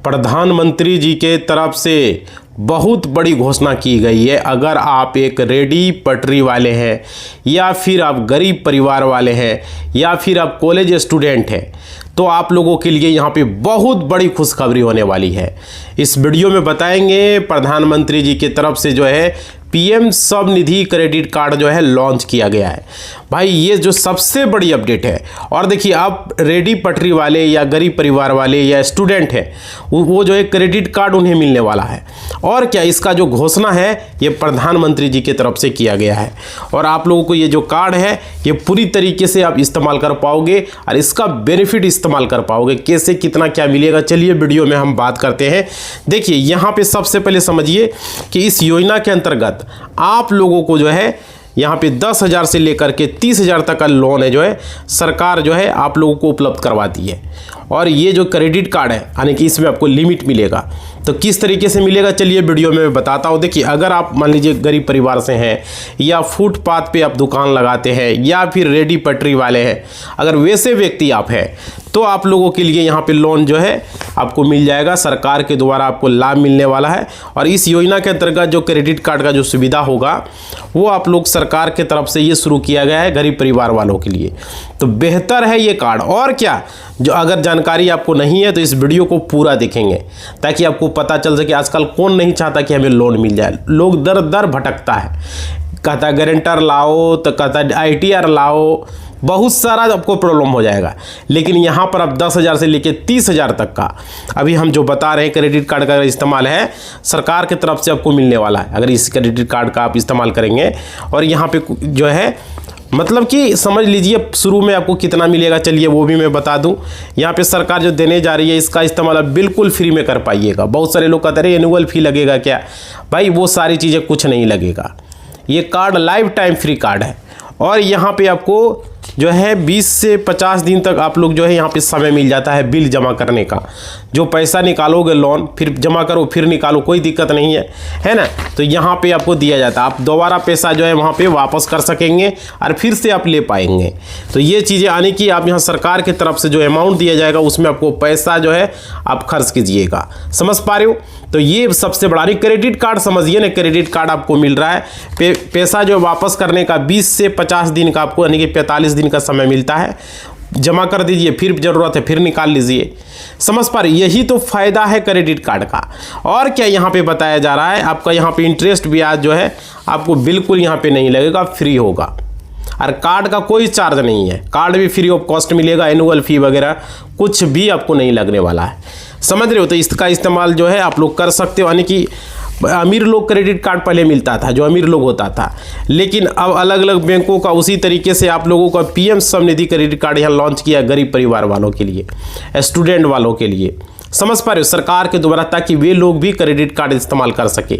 प्रधानमंत्री जी के तरफ से बहुत बड़ी घोषणा की गई है। अगर आप एक रेडी पटरी वाले हैं या फिर आप गरीब परिवार वाले हैं या फिर आप कॉलेज स्टूडेंट हैं तो आप लोगों के लिए यहाँ पे बहुत बड़ी खुशखबरी होने वाली है। इस वीडियो में बताएंगे प्रधानमंत्री जी की तरफ से जो है पीएम स्वनिधि क्रेडिट कार्ड जो है लॉन्च किया गया है। भाई ये जो सबसे बड़ी अपडेट है। और देखिए आप रेडी पटरी वाले या गरीब परिवार वाले या स्टूडेंट हैं वो जो है क्रेडिट कार्ड उन्हें मिलने वाला है। और क्या इसका जो घोषणा है ये प्रधानमंत्री जी की तरफ से किया गया है और आप लोगों को ये जो कार्ड है ये पूरी तरीके से आप इस्तेमाल कर पाओगे और इसका बेनिफिट इस्तेमाल कर पाओगे। कैसे कितना क्या मिलेगा चलिए वीडियो में हम बात करते हैं। देखिए यहाँ पे सबसे पहले समझिए कि इस योजना के अंतर्गत आप लोगों को जो है यहाँ पे 10,000 से लेकर के 30,000 तक का लोन है जो है सरकार जो है आप लोगों को उपलब्ध करवाती है। और ये जो क्रेडिट कार्ड है यानी कि इसमें आपको लिमिट मिलेगा। तो किस तरीके से मिलेगा चलिए वीडियो में मैं बताता हूँ। देखिए अगर आप मान लीजिए गरीब परिवार से हैं या फुटपाथ पे आप दुकान लगाते हैं या फिर रेडी पटरी वाले हैं, अगर वैसे व्यक्ति आप हैं तो आप लोगों के लिए यहाँ पे लोन जो है आपको मिल जाएगा। सरकार के द्वारा आपको लाभ मिलने वाला है। और इस योजना के अंतर्गत जो क्रेडिट कार्ड का जो सुविधा होगा वो आप लोग सरकार के तरफ से ये शुरू किया गया है गरीब परिवार वालों के लिए। तो बेहतर है ये कार्ड। और क्या जो अगर जानकारी आपको नहीं है तो इस वीडियो को पूरा देखेंगे ताकि आपको पता चल सके। आजकल कौन नहीं चाहता कि हमें लोन मिल जाए। लोग दर दर भटकता है, कहता गारंटर लाओ तो कहता ITR लाओ, बहुत सारा आपको प्रॉब्लम हो जाएगा। लेकिन यहाँ पर अब 10,000 से लेकर 30,000 तक का अभी हम जो बता रहे हैं क्रेडिट कार्ड का इस्तेमाल है सरकार की तरफ से आपको मिलने वाला है अगर इस क्रेडिट कार्ड का आप इस्तेमाल करेंगे। और यहाँ पे जो है मतलब कि समझ लीजिए शुरू में आपको कितना मिलेगा चलिए वो भी मैं बता दूं। यहाँ पे सरकार जो देने जा रही है इसका इस्तेमाल आप बिल्कुल फ्री में कर पाइएगा। बहुत सारे लोग कहते हैं एनुअल फी लगेगा क्या, भाई वो सारी चीज़ें कुछ नहीं लगेगा। ये card life time free card है। और यहाँ पे आपको जो है 20 से 50 दिन तक आप लोग जो है यहाँ पे समय मिल जाता है बिल जमा करने का। जो पैसा निकालोगे लोन फिर जमा करो फिर निकालो कोई दिक्कत नहीं है ना। तो यहाँ पे आपको दिया जाता है, आप दोबारा पैसा जो है वहाँ पे वापस कर सकेंगे और फिर से आप ले पाएंगे। तो ये चीज़ें आने की आप यहाँ सरकार की तरफ से जो अमाउंट दिया जाएगा उसमें आपको पैसा जो है आप खर्च कीजिएगा। समझ पा रहे हो। तो ये सबसे बड़ा नहीं क्रेडिट कार्ड समझिए ना, क्रेडिट कार्ड आपको मिल रहा है पैसा जो वापस करने का 20 से 50 दिन का आपको यानी कि 45 दिन का समय मिलता है। जमा कर दीजिए फिर ज़रूरत है फिर निकाल लीजिए। समझ पा रहे, यही तो फ़ायदा है क्रेडिट कार्ड का। और क्या यहाँ पे बताया जा रहा है आपका यहाँ पे इंटरेस्ट ब्याज जो है आपको बिल्कुल यहाँ पे नहीं लगेगा, फ्री होगा। और कार्ड का कोई चार्ज नहीं है, कार्ड भी फ्री ऑफ कॉस्ट मिलेगा। एनुअल फी वगैरह कुछ भी आपको नहीं लगने वाला है। समझ रहे हो। तो इसका इस्तेमाल जो है आप लोग कर सकते हो। यानी कि अमीर लोग क्रेडिट कार्ड पहले मिलता था जो अमीर लोग होता था, लेकिन अब अलग अलग बैंकों का उसी तरीके से आप लोगों का पीएम स्वनिधि क्रेडिट कार्ड यहाँ लॉन्च किया गरीब परिवार वालों के लिए, स्टूडेंट वालों के लिए। समझ पा रहे हो, सरकार के द्वारा, ताकि वे लोग भी क्रेडिट कार्ड इस्तेमाल कर सके।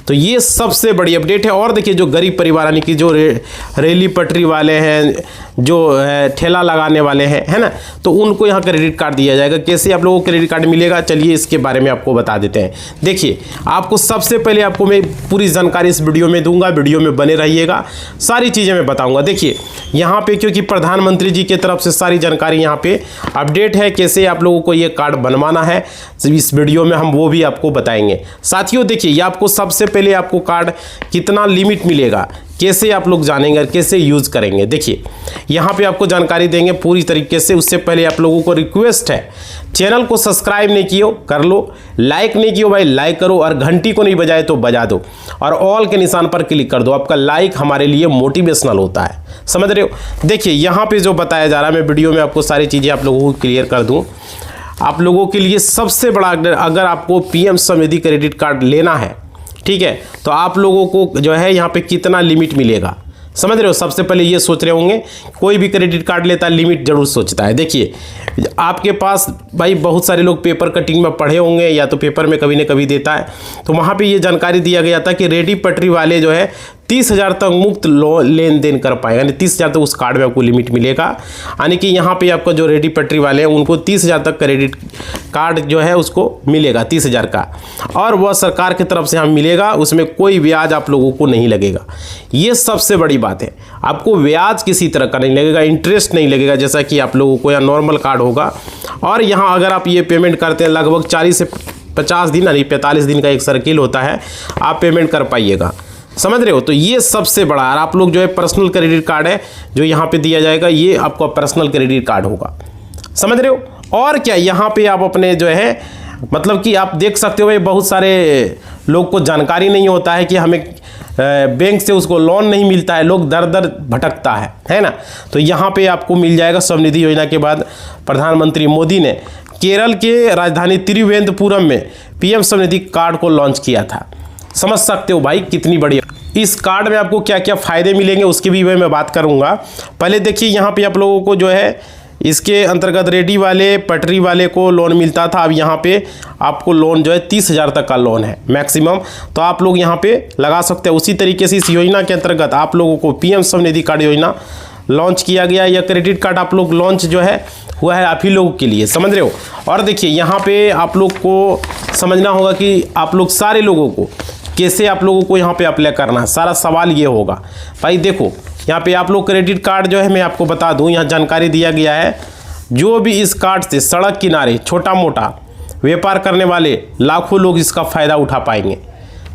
तो ये सबसे बड़ी अपडेट है। और देखिए जो गरीब परिवार यानी कि जो रेली पटरी वाले हैं, जो ठेला लगाने वाले हैं, है ना, तो उनको यहाँ क्रेडिट कार्ड दिया जाएगा। कैसे आप लोगों को क्रेडिट कार्ड मिलेगा चलिए इसके बारे में आपको बता देते हैं। देखिए आपको सबसे पहले आपको मैं पूरी जानकारी इस वीडियो में दूंगा, वीडियो में बने रहिएगा, सारी चीज़ें मैं बताऊंगा। देखिए यहाँ पे क्योंकि प्रधानमंत्री जी की तरफ से सारी जानकारी यहाँ पे अपडेट है, कैसे आप लोगों को ये कार्ड बनवाना है इस वीडियो में हम वो भी आपको बताएंगे। साथियों देखिए ये आपको सबसे पहले आपको कार्ड कितना लिमिट मिलेगा कैसे आप लोग जानेंगे और कैसे यूज़ करेंगे। देखिए यहाँ पे आपको जानकारी देंगे पूरी तरीके से। उससे पहले आप लोगों को रिक्वेस्ट है, चैनल को सब्सक्राइब नहीं किया कर लो, लाइक नहीं किया भाई लाइक करो, और घंटी को नहीं बजाए तो बजा दो, और ऑल के निशान पर क्लिक कर दो। आपका लाइक हमारे लिए मोटिवेशनल होता है। समझ रहे हो। देखिए यहाँ पे जो बताया जा रहा है मैं वीडियो में आपको सारी चीज़ें आप लोगों को क्लियर कर दूँ। आप लोगों के लिए सबसे बड़ा अगर आपको पीएम स्वनिधि क्रेडिट कार्ड लेना है, ठीक है, तो आप लोगों को जो है यहाँ पे कितना लिमिट मिलेगा समझ रहे हो। सबसे पहले ये सोच रहे होंगे, कोई भी क्रेडिट कार्ड लेता है लिमिट जरूर सोचता है। देखिए आपके पास भाई बहुत सारे लोग पेपर कटिंग में पढ़े होंगे या तो पेपर में कभी न कभी देता है, तो वहाँ पे ये जानकारी दिया गया था कि रेडी पटरी वाले जो है 30,000 तक मुफ्त लेन देन कर पाएंगे, यानी 30,000 तक उस कार्ड में आपको लिमिट मिलेगा। यानी कि यहाँ पे आपका जो रेडी पटरी वाले हैं उनको 30,000 तक क्रेडिट कार्ड जो है उसको मिलेगा 30,000 का, और वह सरकार की तरफ से हम मिलेगा, उसमें कोई ब्याज आप लोगों को नहीं लगेगा। ये सबसे बड़ी बात है, आपको ब्याज किसी तरह का नहीं लगेगा, इंटरेस्ट नहीं लगेगा जैसा कि आप लोगों को या नॉर्मल कार्ड होगा। और यहाँ अगर आप ये पेमेंट करते हैं लगभग 40 से 50 दिन यानी 45 दिन का एक सर्किल होता है, आप पेमेंट कर पाइएगा, समझ रहे हो। तो ये सबसे बड़ा, और आप लोग जो है पर्सनल क्रेडिट कार्ड है जो यहाँ पे दिया जाएगा, ये आपका पर्सनल क्रेडिट कार्ड होगा, समझ रहे हो। और क्या यहाँ पे आप अपने जो है मतलब कि आप देख सकते हो, बहुत सारे लोग को जानकारी नहीं होता है कि हमें बैंक से उसको लोन नहीं मिलता है, लोग दर दर भटकता है ना। तो यहाँ पे आपको मिल जाएगा। स्वनिधि योजना के बाद प्रधानमंत्री मोदी ने केरल के राजधानी तिरुवनंतपुरम में पीएम स्वनिधि कार्ड को लॉन्च किया था। समझ सकते हो भाई कितनी बड़ी। इस कार्ड में आपको क्या क्या फ़ायदे मिलेंगे उसकी भी मैं बात करूंगा। पहले देखिए यहाँ पे आप लोगों को जो है इसके अंतर्गत रेडी वाले पटरी वाले को लोन मिलता था, अब यहाँ पे आपको लोन जो है 30,000 तक का लोन है मैक्सिमम, तो आप लोग यहाँ पे लगा सकते हैं। उसी तरीके से इस योजना के अंतर्गत आप लोगों को पीएम स्वनिधि कार्ड योजना लॉन्च किया गया। यह क्रेडिट कार्ड आप लोग लॉन्च जो है हुआ है आप ही लोगों के लिए, समझ रहे हो। और देखिए यहाँ पे आप लोग को समझना होगा कि आप लोग सारे लोगों को कैसे आप लोगों को यहाँ पे अप्लाई करना है, सारा सवाल ये होगा भाई। देखो यहाँ पे आप लोग क्रेडिट कार्ड जो है मैं आपको बता दूँ, यहाँ जानकारी दिया गया है, जो भी इस कार्ड से सड़क किनारे छोटा मोटा व्यापार करने वाले लाखों लोग इसका फ़ायदा उठा पाएंगे,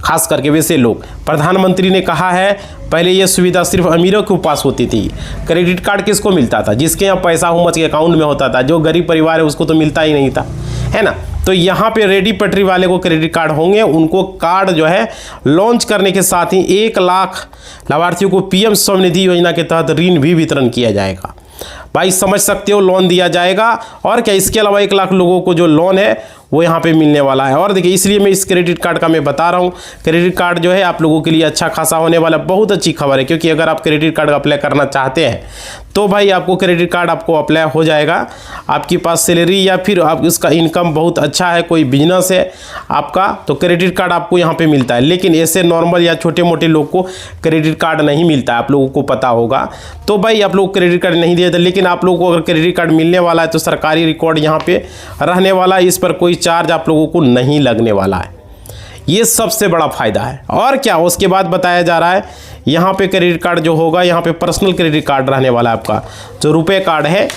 खास करके वैसे लोग। प्रधानमंत्री ने कहा है पहले ये सुविधा सिर्फ अमीरों के पास होती थी। क्रेडिट कार्ड किसको मिलता था? जिसके यहाँ पैसा हुमच के अकाउंट में होता था, जो गरीब परिवार है उसको तो मिलता ही नहीं था, है ना। तो यहाँ पे रेडी पटरी वाले को क्रेडिट कार्ड होंगे, उनको कार्ड जो है लॉन्च करने के साथ ही 1 लाख लाभार्थियों को पीएम स्वनिधि योजना के तहत ऋण भी वितरण किया जाएगा। भाई समझ सकते हो, लोन दिया जाएगा। और क्या, इसके अलावा 1 लाख लोगों को जो लोन है वो यहाँ पे मिलने वाला है। और देखिए इसलिए मैं इस क्रेडिट कार्ड का मैं बता रहा हूँ, क्रेडिट कार्ड जो है आप लोगों के लिए अच्छा खासा होने वाला, बहुत अच्छी खबर है। क्योंकि अगर आप क्रेडिट कार्ड अप्लाई करना चाहते हैं तो भाई आपको क्रेडिट कार्ड आपको अप्लाई हो जाएगा। आपके पास सैलरी या फिर आप इसका इनकम बहुत अच्छा है, कोई बिजनेस है आपका, तो क्रेडिट कार्ड आपको यहाँ पे मिलता है। लेकिन ऐसे नॉर्मल या छोटे मोटे लोग को क्रेडिट कार्ड नहीं मिलता है, आप लोगों को पता होगा। तो भाई आप लोग क्रेडिट कार्ड नहीं दिए थे, लेकिन आप लोगों को अगर क्रेडिट कार्ड मिलने वाला है तो सरकारी रिकॉर्ड यहाँ पे रहने वाला है, इस पर कोई चार्ज आप लोगों को नहीं लगने वाला है। ये सबसे बड़ा फायदा है। और क्या, उसके बाद बताया जा रहा है यहाँ पे क्रेडिट कार्ड जो होगा, यहाँ पे पर्सनल क्रेडिट कार्ड रहने वाला है आपका, जो रुपए कार्ड है,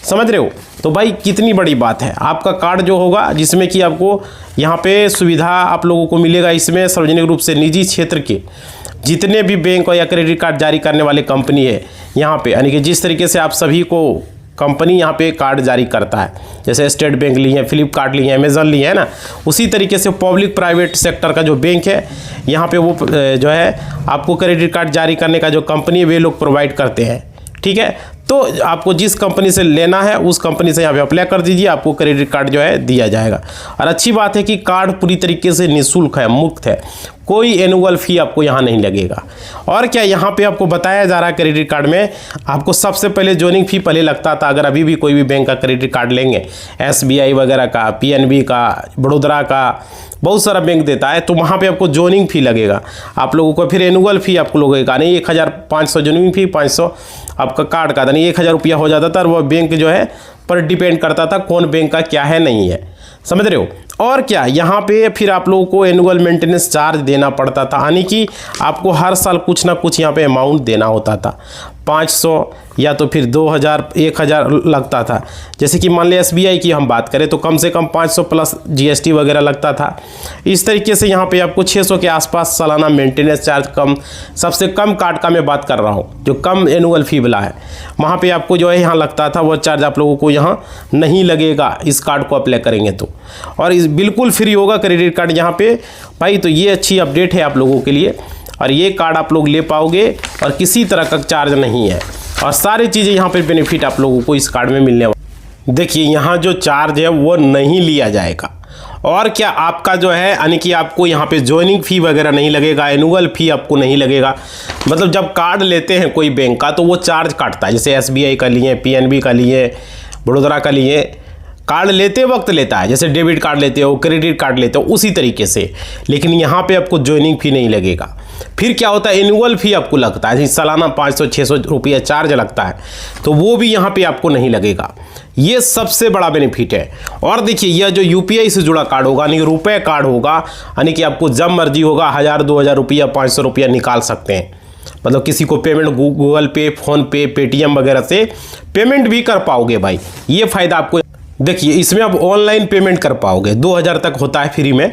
समझ रहे हो। तो भाई कितनी बड़ी बात है, आपका कार्ड जो होगा जिसमें कि आपको यहाँ पे सुविधा आप लोगों को मिलेगा। इसमें सार्वजनिक रूप से निजी क्षेत्र के जितने भी बैंक या क्रेडिट कार्ड जारी करने वाले कंपनी है यहाँ पे, यानी कि जिस तरीके से आप सभी को कंपनी यहाँ पे कार्ड जारी करता है, जैसे स्टेट बैंक लिए हैं, फ्लिपकार्ट लिए हैं, अमेजन लिए हैं ना, उसी तरीके से पब्लिक प्राइवेट सेक्टर का जो बैंक है यहाँ पे वो जो है आपको क्रेडिट कार्ड जारी करने का जो कंपनी है वे लोग प्रोवाइड करते हैं, ठीक है। तो आपको जिस कंपनी से लेना है उस कंपनी से यहाँ पे अप्लाई कर दीजिए, आपको क्रेडिट कार्ड जो है दिया जाएगा। और अच्छी बात है कि कार्ड पूरी तरीके से निःशुल्क है, मुफ्त है, कोई एनुअल फी आपको यहाँ नहीं लगेगा। और क्या, यहाँ पे आपको बताया जा रहा है क्रेडिट कार्ड में आपको सबसे पहले ज्वाइनिंग फी पहले लगता था। अगर अभी भी कोई भी बैंक का क्रेडिट कार्ड लेंगे, SBI वगैरह का, PNB का, बड़ोदरा का, बहुत सारा बैंक देता है, तो वहाँ पे आपको ज्वाइनिंग फी लगेगा आप लोगों को। फिर एनुअल फी आपको लगेगा नहीं, 1,500 ज्वाइनिंग फी, 500 आपका कार्ड का था, नहीं 1,000 रुपया हो जाता था। और वह बैंक जो है पर डिपेंड करता था कौन बैंक का क्या है नहीं है, समझ रहे हो। और क्या, यहाँ पे फिर आप लोगों को एनुअल मेंटेनेंस चार्ज देना पड़ता था, यानी कि आपको हर साल कुछ ना कुछ यहाँ पे अमाउंट देना होता था। 500 या तो फिर 2,000, 1,000 लगता था। जैसे कि मान लिया SBI की हम बात करें तो कम से कम 500 प्लस GST वगैरह लगता था। इस तरीके से यहाँ पे आपको 600 के आसपास सालाना मेंटेनेंस चार्ज, कम सबसे कम कार्ड का मैं बात कर रहा हूँ, जो कम एनुअल फी वाला है, वहाँ पे आपको जो है यहाँ लगता था। वो चार्ज आप लोगों को यहाँ नहीं लगेगा इस कार्ड को अप्लाई करेंगे तो। और इस बिल्कुल फ्री होगा क्रेडिट कार्ड यहाँ पे भाई। तो ये अच्छी अपडेट है आप लोगों के लिए, और ये कार्ड आप लोग ले पाओगे और किसी तरह का चार्ज नहीं है। और सारी चीज़ें यहाँ पे बेनिफिट आप लोगों को इस कार्ड में मिलने वाला। देखिए यहाँ जो चार्ज है वो नहीं लिया जाएगा। और क्या, आपका जो है यानी कि आपको यहाँ पे ज्वाइनिंग फ़ी वगैरह नहीं लगेगा, एनुअल फ़ी आपको नहीं लगेगा। मतलब जब कार्ड लेते हैं कोई बैंक का तो वो चार्ज काटता है, जैसे SBI का लिए, PNB का लिए, बड़ोदरा का लिए, कार्ड लेते वक्त लेता है, जैसे डेबिट कार्ड लेते हो, क्रेडिट कार्ड लेते हो, उसी तरीके से। लेकिन यहाँ पे आपको ज्वाइनिंग फ़ी नहीं लगेगा। फिर क्या होता है, एनुअल फी आपको लगता है, सालाना 500-600 रुपया चार्ज लगता है, तो वो भी यहाँ पे आपको नहीं लगेगा। ये सबसे बड़ा बेनिफिट है। और देखिए यह जो यूपीआई से जुड़ा कार्ड होगा, यानी रुपए कार्ड होगा, यानी कि आपको जब मर्जी होगा 1000-2000 रुपया 500 रुपया निकाल सकते हैं। मतलब किसी को पेमेंट गूगल पे, फोन पे, पेटीएम वगैरह से पेमेंट भी कर पाओगे भाई। ये फ़ायदा आपको, देखिए इसमें आप ऑनलाइन पेमेंट कर पाओगे, 2000 तक होता है फ्री में।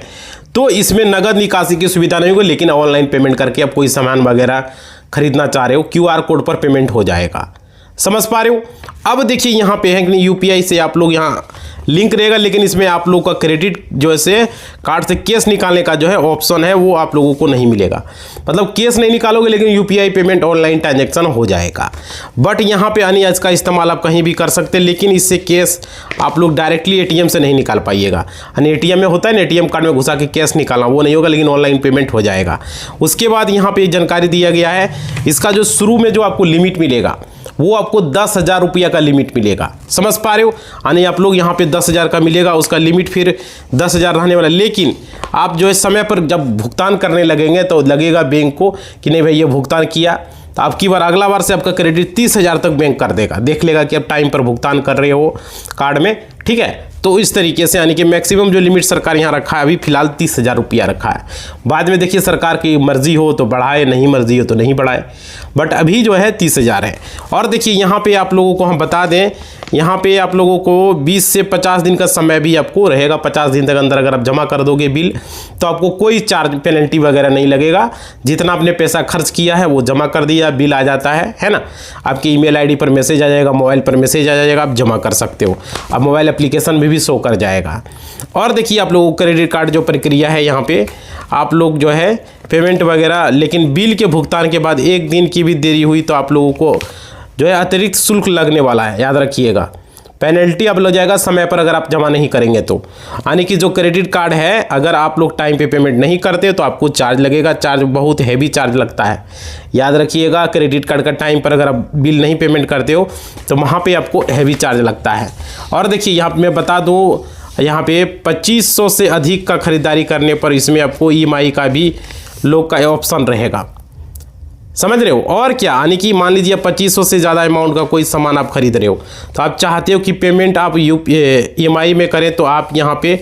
तो इसमें नगद निकासी की सुविधा नहीं होगी, लेकिन ऑनलाइन पेमेंट करके आप कोई सामान वगैरह खरीदना चाह रहे हो, QR कोड पर पेमेंट हो जाएगा। समझ पा रहे हो। अब देखिए यहाँ पे है कि यूपीआई से आप लोग यहाँ लिंक रहेगा, लेकिन इसमें आप लोग का क्रेडिट जो है कार्ड से कैश निकालने का जो है ऑप्शन है, वो आप लोगों को नहीं मिलेगा। मतलब कैश नहीं निकालोगे, लेकिन यूपीआई पेमेंट ऑनलाइन ट्रांजैक्शन हो जाएगा। बट यहाँ पे यानी इसका इस्तेमाल आप कहीं भी कर सकते हैं, लेकिन इससे कैश आप लोग डायरेक्टली एटीएम से नहीं निकाल पाइएगा। यानी एटीएम में होता है ना, एटीएम कार्ड में घुसा के कैश निकालना, वो नहीं होगा, लेकिन ऑनलाइन पेमेंट हो जाएगा। उसके बाद यहाँ पे जानकारी दिया गया है, इसका जो शुरू में जो आपको लिमिट मिलेगा वो आपको 10,000 रुपया का लिमिट मिलेगा। समझ पा रहे हो, यानी आप लोग यहाँ पे 10,000 का मिलेगा, उसका लिमिट फिर 10,000 रहने वाला। लेकिन आप जो है समय पर जब भुगतान करने लगेंगे तो लगेगा बैंक को कि नहीं भाई ये भुगतान किया, तो आपकी बार अगला बार से आपका क्रेडिट 30,000 तक बैंक कर देगा, देख लेगा कि आप टाइम पर भुगतान कर रहे हो कार्ड में, ठीक है। तो इस तरीके से यानी कि मैक्सिमम जो लिमिट सरकार यहाँ रखा है, अभी फिलहाल 30,000 रुपया रखा है। बाद में देखिए सरकार की मर्जी हो तो बढ़ाए, नहीं मर्जी हो तो नहीं बढ़ाए, बट अभी जो है 30,000 है। और देखिए यहाँ पे आप लोगों को हम बता दें, यहाँ पे आप लोगों को 20 से 50 दिन का समय भी आपको रहेगा। 50 दिन तक अंदर अगर आप जमा कर दोगे बिल, तो आपको कोई चार्ज पेनल्टी वगैरह नहीं लगेगा। जितना आपने पैसा खर्च किया है वो जमा कर दिया, बिल आ जाता है ना। आपकी ईमेल आईडी पर मैसेज आ जाएगा, मोबाइल पर मैसेज आ जाएगा, आप जमा कर सकते हो। अब मोबाइल एप्लीकेशन में भी शो कर जाएगा। और देखिए आप लोगों को क्रेडिट कार्ड जो प्रक्रिया है, यहाँ पे आप लोग जो है पेमेंट वगैरह, लेकिन बिल के भुगतान के बाद 1 दिन की भी देरी हुई तो आप लोगों को जो है अतिरिक्त शुल्क लगने वाला है, याद रखिएगा। पेनल्टी अब लग जाएगा समय पर अगर आप जमा नहीं करेंगे तो। यानी कि जो क्रेडिट कार्ड है, अगर आप लोग टाइम पे पेमेंट नहीं करते तो आपको चार्ज लगेगा। चार्ज बहुत हैवी चार्ज लगता है, याद रखिएगा। क्रेडिट कार्ड का टाइम पर अगर आप बिल नहीं पेमेंट करते हो तो वहाँ पे आपको हैवी चार्ज लगता है। और देखिए यहाँ मैं बता दूँ, यहाँ पे 2500 से अधिक का खरीदारी करने पर इसमें आपको EMI का भी लोग का ऑप्शन रहेगा। समझ रहे हो। और क्या, यानी कि मान लीजिए 2500 से ज़्यादा अमाउंट का कोई सामान आप खरीद रहे हो, तो आप चाहते हो कि पेमेंट आप EMI में करें, तो आप यहाँ पे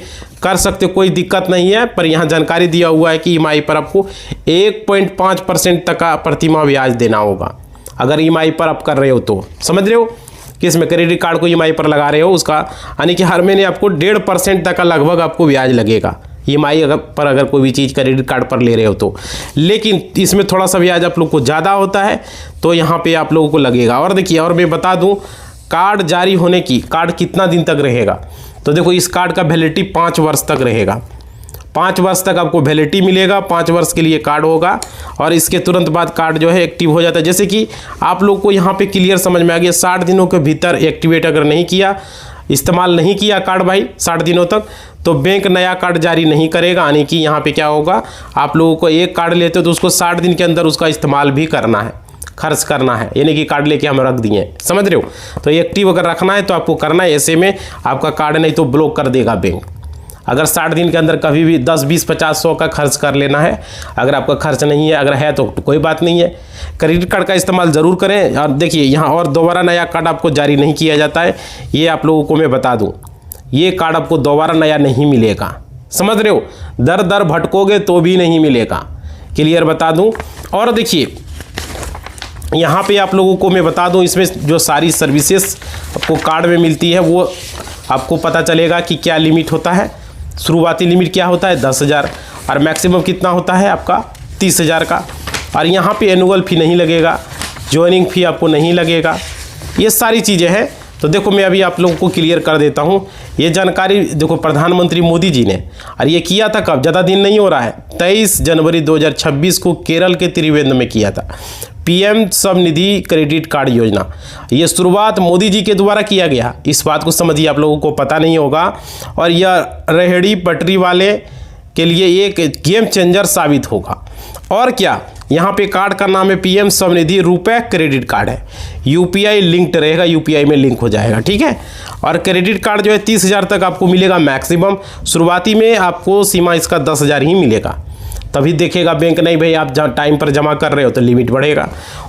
कर सकते हो, कोई दिक्कत नहीं है। पर यहाँ जानकारी दिया हुआ है कि EMI पर आपको 1.5% तक का प्रतिमाह ब्याज देना होगा, अगर EMI पर आप कर रहे हो तो। समझ रहे हो कि इसमें क्रेडिट कार्ड को EMI पर लगा रहे हो उसका, यानी कि हर महीने आपको 1.5% तक का लगभग आपको ब्याज लगेगा EMI पर अगर कोई भी चीज़ क्रेडिट कार्ड पर ले रहे हो तो। लेकिन इसमें थोड़ा सा ब्याज आप लोग को ज़्यादा होता है, तो यहाँ पे आप लोगों को लगेगा। और देखिए, और मैं बता दूँ कार्ड जारी होने की, कार्ड कितना दिन तक रहेगा, तो देखो इस कार्ड का वैलिडिटी 5 वर्ष तक रहेगा। 5 वर्ष तक आपको वैलिडिटी मिलेगा, 5 वर्ष के लिए कार्ड होगा, और इसके तुरंत बाद कार्ड जो है एक्टिव हो जाता है। जैसे कि आप लोग को यहाँ पे क्लियर समझ में आ गया, 60 दिनों के भीतर एक्टिवेट अगर नहीं किया, इस्तेमाल नहीं किया कार्ड भाई 60 दिनों तक, तो बैंक नया कार्ड जारी नहीं करेगा। यानी कि यहाँ पे क्या होगा, आप लोगों को एक कार्ड लेते हो तो उसको 60 दिन के अंदर उसका इस्तेमाल भी करना है, खर्च करना है। यानी कि कार्ड लेके हम रख दिए, समझ रहे हो। तो एक्टिव अगर रखना है तो आपको करना है, ऐसे में आपका कार्ड नहीं तो ब्लॉक कर देगा बैंक। अगर 60 दिन के अंदर कभी भी 10, 20, 50, 100 का खर्च कर लेना है। अगर आपका खर्च नहीं है, अगर है तो कोई बात नहीं है। क्रेडिट कार्ड का इस्तेमाल ज़रूर करें। और देखिए यहाँ और दोबारा नया कार्ड आपको जारी नहीं किया जाता है, ये आप लोगों को मैं बता दूँ। ये कार्ड आपको दोबारा नया नहीं मिलेगा, समझ रहे हो। दर दर भटकोगे तो भी नहीं मिलेगा, क्लियर बता दूँ। और देखिए यहाँ पे आप लोगों को मैं बता दूँ, इसमें जो सारी सर्विसेज आपको कार्ड में मिलती है वो आपको पता चलेगा कि क्या लिमिट होता है। शुरुआती लिमिट क्या होता है 10,000, और मैक्सिमम कितना होता है आपका 30,000 का। और यहाँ पे एनुअल फ़ी नहीं लगेगा, ज्वाइनिंग फ़ी आपको नहीं लगेगा, ये सारी चीज़ें हैं। तो देखो मैं अभी आप लोगों को क्लियर कर देता हूँ। ये जानकारी देखो प्रधानमंत्री मोदी जी ने, और ये किया था कब, ज़्यादा दिन नहीं हो रहा है, 23 जनवरी 2026 को केरल के त्रिवेंद्र में किया था। PM स्वनिधि क्रेडिट कार्ड योजना, ये शुरुआत मोदी जी के द्वारा किया गया। इस बात को समझिए, आप लोगों को पता नहीं होगा। और यह रेहड़ी पटरी वाले के लिए एक गेम चेंजर साबित होगा। और क्या, यहाँ पे कार्ड का नाम है PM स्वनिधि रुपए क्रेडिट कार्ड है, UPI लिंक्ड रहेगा, UPI में लिंक हो जाएगा, ठीक है। और क्रेडिट कार्ड जो है 30,000 तक आपको मिलेगा मैक्सिमम। शुरुआती में आपको सीमा इसका 10,000 ही मिलेगा। तभी देखेगा बैंक नहीं भाई आप टाइम पर जमा कर रहे हो तो लिमिट बढ़ेगा।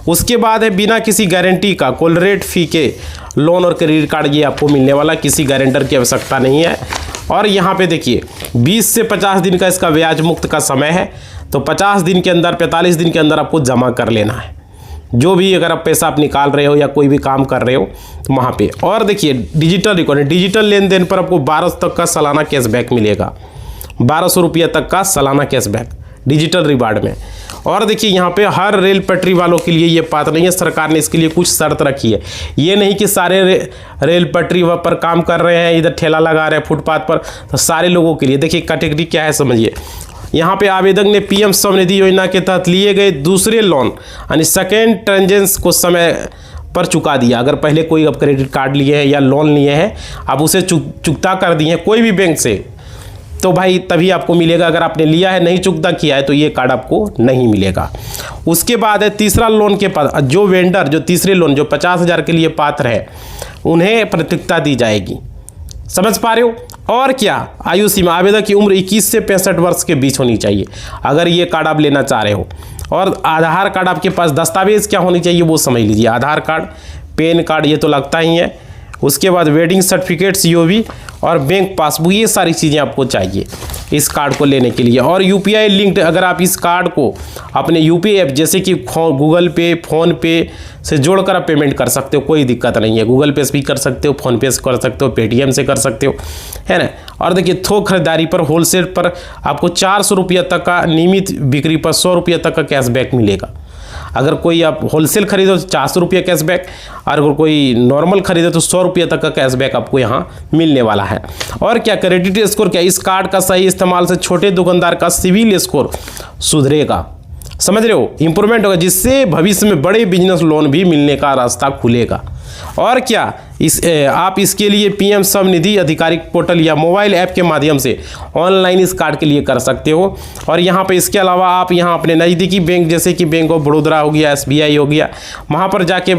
उसके बाद है बिना किसी गारंटी का कोलरेट फी के लोन और क्रेडिट कार्ड ये आपको मिलने वाला, किसी गारंटर की आवश्यकता नहीं है। और यहाँ पे देखिए 20 से 50 दिन का इसका ब्याज मुक्त का समय है, तो 50 दिन के अंदर 45 दिन के अंदर आपको जमा कर लेना है जो भी, अगर आप पैसा आप निकाल रहे हो या कोई भी काम कर रहे हो तो वहाँ पे। और देखिए डिजिटल रिकॉर्ड, डिजिटल लेन देन पर आपको 1200 तक का सालाना कैशबैक मिलेगा, 1200 रुपया तक का सालाना कैशबैक डिजिटल रिवार्ड में। और देखिए यहाँ पे हर रेल पटरी वालों के लिए ये पात्र नहीं है, सरकार ने इसके लिए कुछ शर्त रखी है। ये नहीं कि सारे रेल पटरी पर काम कर रहे हैं, इधर ठेला लगा रहे हैं फुटपाथ पर, तो सारे लोगों के लिए देखिए कैटेगरी क्या है समझिए। यहाँ पे आवेदक ने पीएम स्वनिधि योजना के तहत लिए गए दूसरे लोन यानी सेकेंड ट्रांजेक्शन को समय पर चुका दिया। अगर पहले कोई अब क्रेडिट कार्ड लिए हैं या लोन लिए हैं, अब उसे चुकता कर दिए हैं कोई भी बैंक से, तो भाई तभी आपको मिलेगा। अगर आपने लिया है नहीं चुकता किया है तो ये कार्ड आपको नहीं मिलेगा। उसके बाद है तीसरा लोन के पास जो वेंडर जो तीसरे लोन जो 50,000 के लिए पात्र है उन्हें प्राथमिकता दी जाएगी। समझ पा रहे हो? और क्या आयु सीमा, आवेदक की उम्र 21 से 65 वर्ष के बीच होनी चाहिए अगर ये कार्ड आप लेना चाह रहे हो। और आधार कार्ड आपके पास, दस्तावेज क्या होनी चाहिए वो समझ लीजिए, आधार कार्ड, पैन कार्ड ये तो लगता ही है। उसके बाद वेडिंग सर्टिफिकेट COV और बैंक पासबुक, ये सारी चीज़ें आपको चाहिए इस कार्ड को लेने के लिए। और UPI लिंक्ड, अगर आप इस कार्ड को अपने UPI ऐप जैसे कि गूगल पे, फ़ोन पे से जोड़कर आप पेमेंट कर सकते हो, कोई दिक्कत नहीं है। गूगल पे से भी कर सकते हो, फ़ोन पे से कर सकते हो, पेटीएम से कर सकते हो, है ना। और देखिए थोक खरीदारी पर होलसेल पर आपको 400 रुपया तक का, नियमित बिक्री पर 100 रुपया तक का कैशबैक मिलेगा। अगर कोई आप होलसेल खरीदो तो 400 रुपया कैशबैक, और अगर कोई नॉर्मल खरीदो तो 100 रुपया तक का कैशबैक आपको यहाँ मिलने वाला है। और क्या क्रेडिट स्कोर, क्या इस कार्ड का सही इस्तेमाल से छोटे दुकानदार का सिविल स्कोर सुधरेगा, समझ रहे हो, इंप्रूवमेंट होगा, जिससे भविष्य में बड़े बिजनेस लोन भी मिलने का रास्ता खुलेगा। और क्या आप इसके लिए पीएम स्वनिधि आधिकारिक पोर्टल या मोबाइल ऐप के माध्यम से ऑनलाइन इस कार्ड के लिए कर सकते हो। और यहाँ पे इसके अलावा आप यहाँ अपने नज़दीकी बैंक जैसे कि बैंक ऑफ बड़ौदा हो गया, SBI हो गया, वहाँ पर जाके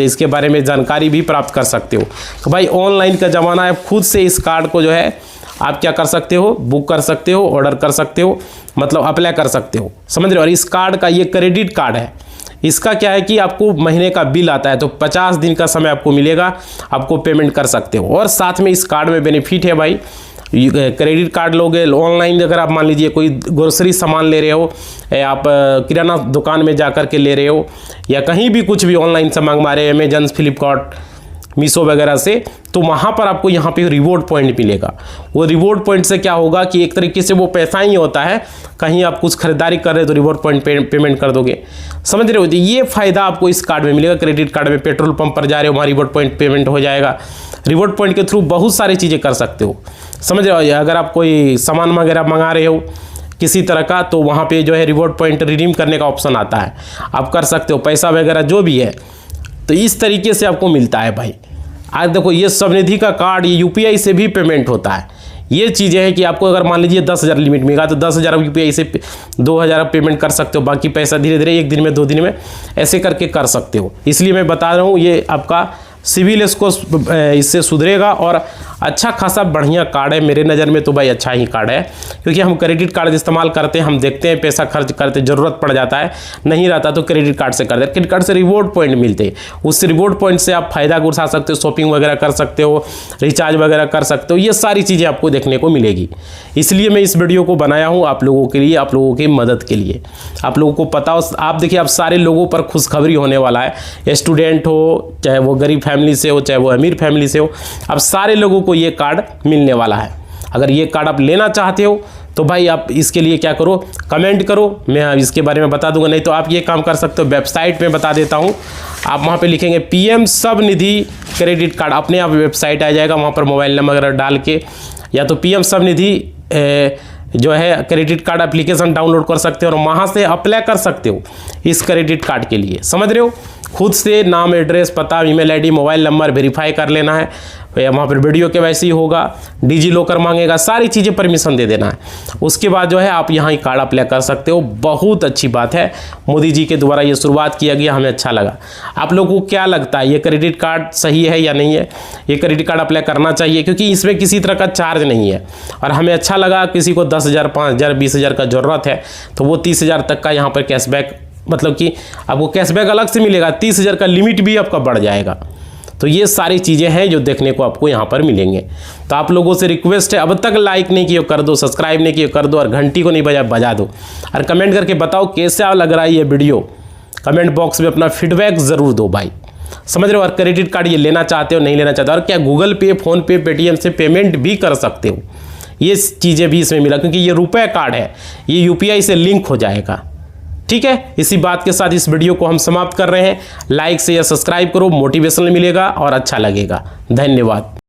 इसके बारे में जानकारी भी प्राप्त कर सकते हो। तो भाई ऑनलाइन का ज़माना है, खुद से इस कार्ड को जो है आप क्या कर सकते हो, बुक कर सकते हो, ऑर्डर कर सकते हो, मतलब अप्लाई कर सकते हो, समझ रहे हो। और इस कार्ड का ये क्रेडिट कार्ड है, इसका क्या है कि आपको महीने का बिल आता है तो 50 दिन का समय आपको मिलेगा, आपको पेमेंट कर सकते हो। और साथ में इस कार्ड में बेनिफिट है भाई, क्रेडिट कार्ड लोगे ऑनलाइन, अगर आप मान लीजिए कोई ग्रोसरी सामान ले रहे हो, आप किराना दुकान में जा कर के ले रहे हो, या कहीं भी कुछ भी ऑनलाइन सामान मारे, अमेजन, फ्लिपकार्ट, मीशो वगैरह से, तो वहाँ पर आपको यहाँ पे रिवॉर्ड पॉइंट मिलेगा। वो रिवॉर्ड पॉइंट से क्या होगा कि एक तरीके से वो पैसा ही होता है, कहीं आप कुछ खरीदारी कर रहे हो तो रिवॉर्ड पॉइंट पेमेंट कर दोगे, समझ रहे हो। तो ये फ़ायदा आपको इस कार्ड में मिलेगा। क्रेडिट कार्ड में पेट्रोल पंप पर जा रहे हो, वहाँ रिवॉर्ड पॉइंट पेमेंट हो जाएगा। रिवॉर्ड पॉइंट के थ्रू बहुत सारी चीज़ें कर सकते हो, समझ रहे हो। अगर आप कोई सामान वगैरह मंगा रहे हो किसी तरह का, तो वहाँ पर जो है रिवॉर्ड पॉइंट रिडीम करने का ऑप्शन आता है, आप कर सकते हो, पैसा वगैरह जो भी है, तो इस तरीके से आपको मिलता है भाई। आज देखो ये स्वनिधि का कार्ड, ये UPI से भी पेमेंट होता है। ये चीज़ें हैं कि आपको अगर मान लीजिए 10,000 लिमिट मिलेगा तो 10,000 UPI से 2,000 पेमेंट कर सकते हो, बाकी पैसा धीरे धीरे 1 दिन में 2 दिन में ऐसे करके कर सकते हो। इसलिए मैं बता रहा हूँ ये आपका सिविल स्कोर इससे सुधरेगा, और अच्छा खासा बढ़िया कार्ड है मेरे नज़र में तो भाई, अच्छा ही कार्ड है। क्योंकि हम क्रेडिट कार्ड इस्तेमाल करते हैं, हम देखते हैं पैसा खर्च करते, ज़रूरत पड़ जाता है, नहीं रहता तो क्रेडिट कार्ड से करते हैं। क्रेडिट कार्ड से रिवॉर्ड पॉइंट मिलते हैं, उस रिवॉर्ड पॉइंट से आप फ़ायदा उठा सकते हो, शॉपिंग वगैरह कर सकते हो, रिचार्ज वगैरह कर सकते हो, ये सारी चीज़ें आपको देखने को मिलेगी। इसलिए मैं इस वीडियो को बनाया हूँ आप लोगों के लिए, आप लोगों की मदद के लिए। आप लोगों को पता हो, आप देखिए आप सारे लोगों पर खुशखबरी होने वाला है, स्टूडेंट हो, चाहे वो गरीब फैमिली से हो, चाहे वो अमीर फैमिली से हो, अब सारे लोगों को ये कार्ड मिलने वाला है। अगर ये कार्ड आप लेना चाहते हो तो भाई आप इसके लिए क्या करो, कमेंट करो, मैं इसके बारे में बता दूंगा। नहीं तो आप ये काम कर सकते हो, वेबसाइट में बता देता हूँ, आप वहाँ पे लिखेंगे पीएम स्वनिधि क्रेडिट कार्ड, अपने आप वेबसाइट आ जाएगा, वहाँ पर मोबाइल नंबर डाल के, या तो पीएम स्वनिधि जो है क्रेडिट कार्ड एप्लीकेशन डाउनलोड कर सकते हो और वहाँ से अप्लाई कर सकते हो इस क्रेडिट कार्ड के लिए, समझ रहे हो। खुद से नाम, एड्रेस, पता, email ID, mobile number verify कर लेना है, वहाँ पर वीडियो KYC होगा, डिजी लॉकर मांगेगा, सारी चीज़ें परमिशन दे देना है। उसके बाद जो है आप यहाँ ही कार्ड अप्लाई कर सकते हो। बहुत अच्छी बात है, मोदी जी के द्वारा ये शुरुआत किया गया, हमें अच्छा लगा। आप लोगों को क्या लगता है, ये क्रेडिट कार्ड सही है या नहीं है? ये क्रेडिट कार्ड अप्लाई करना चाहिए, क्योंकि इसमें किसी तरह का चार्ज नहीं है और हमें अच्छा लगा। किसी को 10,000, 5,000, 20,000 का ज़रूरत है तो वो 30,000 तक का यहाँ पर कैशबैक, मतलब कि आपको कैशबैक अलग से मिलेगा, 30,000 का लिमिट भी आपका बढ़ जाएगा। तो ये सारी चीज़ें हैं जो देखने को आपको यहाँ पर मिलेंगे। तो आप लोगों से रिक्वेस्ट है, अब तक लाइक नहीं किए कर दो, सब्सक्राइब नहीं किए कर दो और घंटी को नहीं बजा दो और कमेंट करके बताओ कैसा लग रहा है ये वीडियो। कमेंट बॉक्स में अपना फीडबैक ज़रूर दो भाई, समझ रहे हो। और क्रेडिट कार्ड ये लेना चाहते हो, नहीं लेना चाहते, और क्या गूगल पे, फ़ोनपे, पेटीएम से पेमेंट भी कर सकते हो, ये चीज़ें भी इसमें मिला, क्योंकि ये रुपए कार्ड है, ये UPI से लिंक हो जाएगा। ठीक है, इसी बात के साथ इस वीडियो को हम समाप्त कर रहे हैं। लाइक से या सब्सक्राइब करो, मोटिवेशन मिलेगा और अच्छा लगेगा। धन्यवाद।